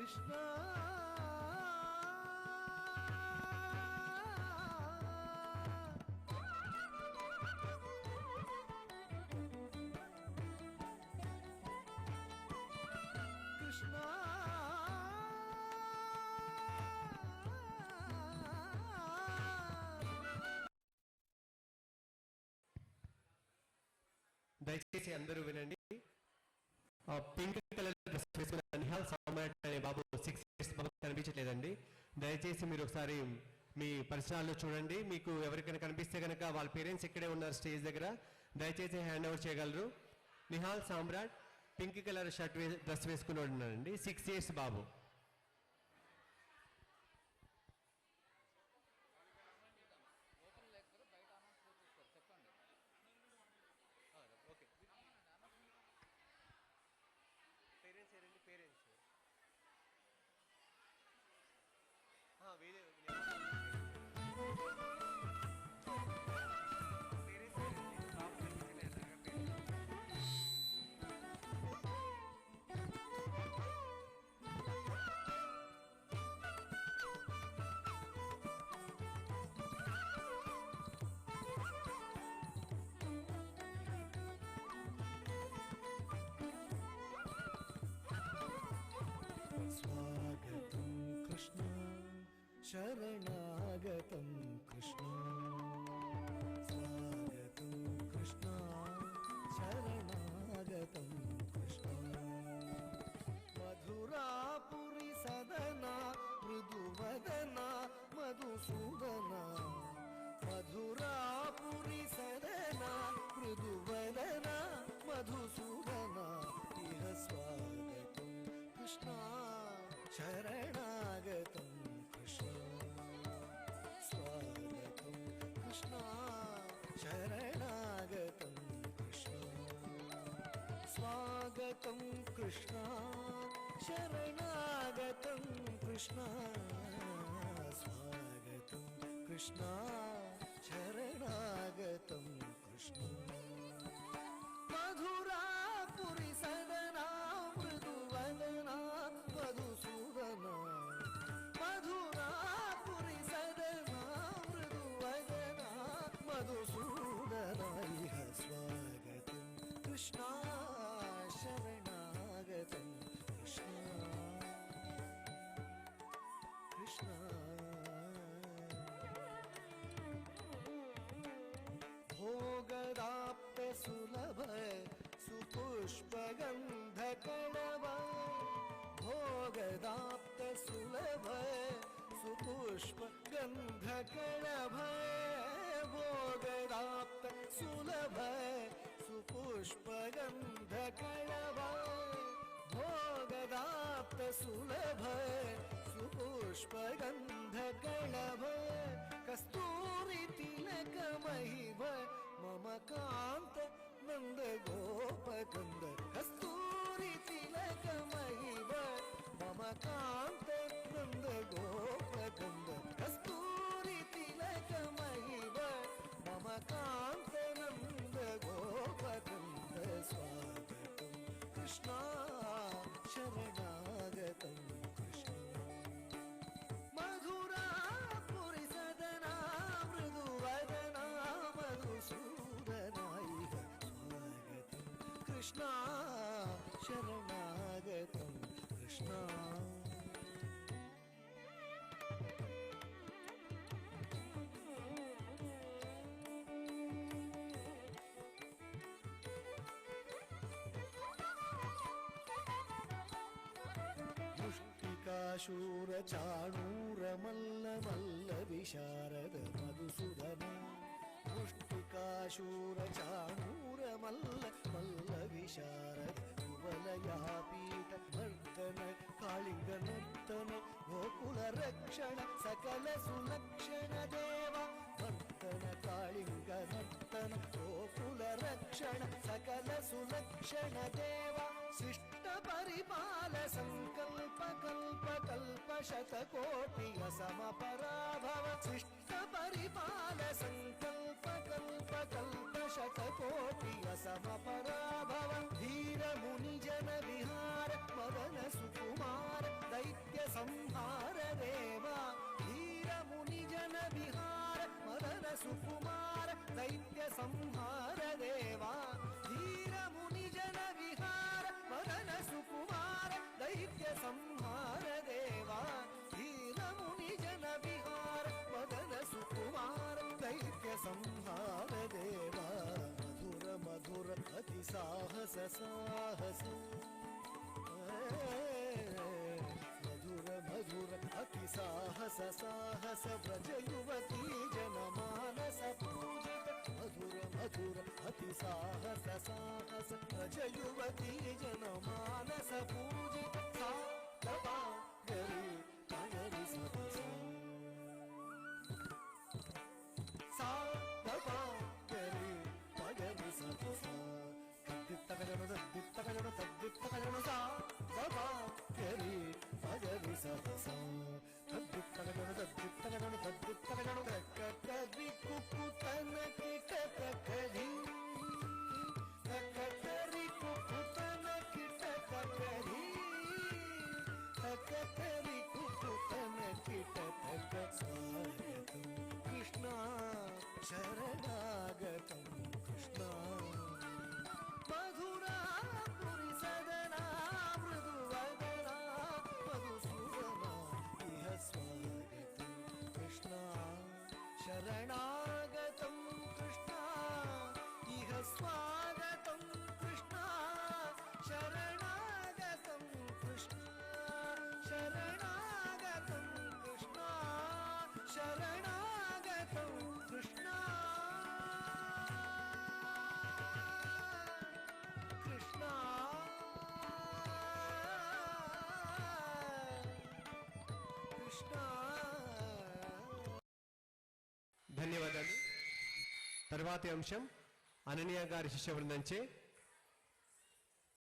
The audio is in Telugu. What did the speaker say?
కృష్ణ దయచేసి అందరూ వినండి. పింక్ కలర్ డ్రెస్ వేసుకున్న నిహాల్ సామ్రాట్ అనే బాబు 6 years బాబు కనిపించట్లేదండి. దయచేసి మీరు ఒకసారి మీ పరిసరాల్లో చూడండి. మీకు ఎవరికైనా కనిపిస్తే కనుక వాళ్ళ పేరెంట్స్ ఇక్కడే ఉన్నారు స్టేజ్ దగ్గర. దయచేసి హ్యాండ్ ఓవర్ చేయగలరు. నిహాల్ సామ్రాట్ పింక్ కలర్ డ్రెస్ వేసుకుని ఉన్నాడండి. 6 years బాబు. శరణాగతం కృష్ణ స్వాగతం కృష్ణ శరణాగతం కృష్ణ మధురాపురి సదన మృదువదన మధుసూదన మధురాపురి సదన మృదువదన మధుసూదన ఇహ స్వాగతం కృష్ణ శరణాగతం శరణాగతం కృష్ణ స్వాగతం కృష్ణ శరణాగతం కృష్ణ స్వాగతం కృష్ణ శరణాగతం కృష్ణ మధురాపురి సదనా మృదువదనా మధుసూదన మధురాపురి సదనా మృదువదనా మధుసూదన ఇహ స్వాగతం కృష్ణ శరణాగతం కృష్ణ కృష్ణ భోగదాప్త సులభ సుపుష్పగంధ కళవ భోగదాప్త సులభ సుపుష్పగంధ కళభ భోగదాప్త సులభ సుపుష్పగంధ కళభ భోగదాప్త సులభ సుపుష్పగంధ కళభ కస్తూరి తిలక మహిమ మమ కాంత నంద గోపకంద కస్తూరి తిలక మహిమ మమ కాంత నంద గోపకంద కస్తూరి తిలక మహిమ మమ కాంత నంద గోపకంద స్వాగతం కృష్ణ శరణాగతం కృష్ణ మధురాపురి సదనా మృదువదనా మధుసూదనా ఇహ స్వాగతం కృష్ణ శరణాగతం కృష్ణ శూర చాణూర మల్ల మల్ల విశారద మధుసూదన పుష్టికాశూర చాణూర మల్ల మల్ల విశారద కువలయాపీఠ నర్తన కాళింగ నర్తన గోకుల రక్షణ సకల సులక్షణ దేవ నర్తన కాళింగ నర్తన గోకుల రక్షణ సకల సులక్షణ దేవ శిష్ట పరిపాల సంకల్ప కల్ప కల్ప శతకోటి అసమ పరాభవ శిష్ట పరిపాల సంకల్ప कल्प कल्प शतकोटि असमपराभव धीर मुनि जन विहार मदन सुकुमार दैत्य संहार देवा धीर मुनि जन विहार मदन सुकुमार दैत्य संहार देवा धीर मुनि जन विहार मदन सुकुमार दैत्य संहार देवा धीर मुनि जन विहार मदन सुकुमार दैत्य संहार देवा मधुर मधुर अति साहस साहस मधुर मधुर अति साहस साहस व्रज युवती जन मानस पूजित मधुर मधुर अति साहस साहस व्रज युवती जन मानस पूजित सा दबा गरी पगरी सा दबा गरी पगरी सा तद्दित्तकजनु तद्दित्तकजनु तद्दित्तकजनु सा दबा गरी पगरी सा तद्दित्तकजनु तद्दित्तकजनु तद्दित्तकजनु कककरि कुकुतन किटककरि कककरि कुकुतन किटककरि कककरि कुकुतन किटकक स्वागतं कृष्णा शरणागतं कृष्णा मधुरा पुरी सदना मृदुवदना मधुसूदना इह स्वागतं कृष्णा शरणागतं कृष्णा इह स्वागतं कृष्णा शरणागतं कृष्णा शरणागतं कृष्णा शरणागतं कृष्णा कृष्णा कृष्णा ధన్యవాదాలు. తర్వాతి అంశం అనన్య గారి శిష్య బృందంచే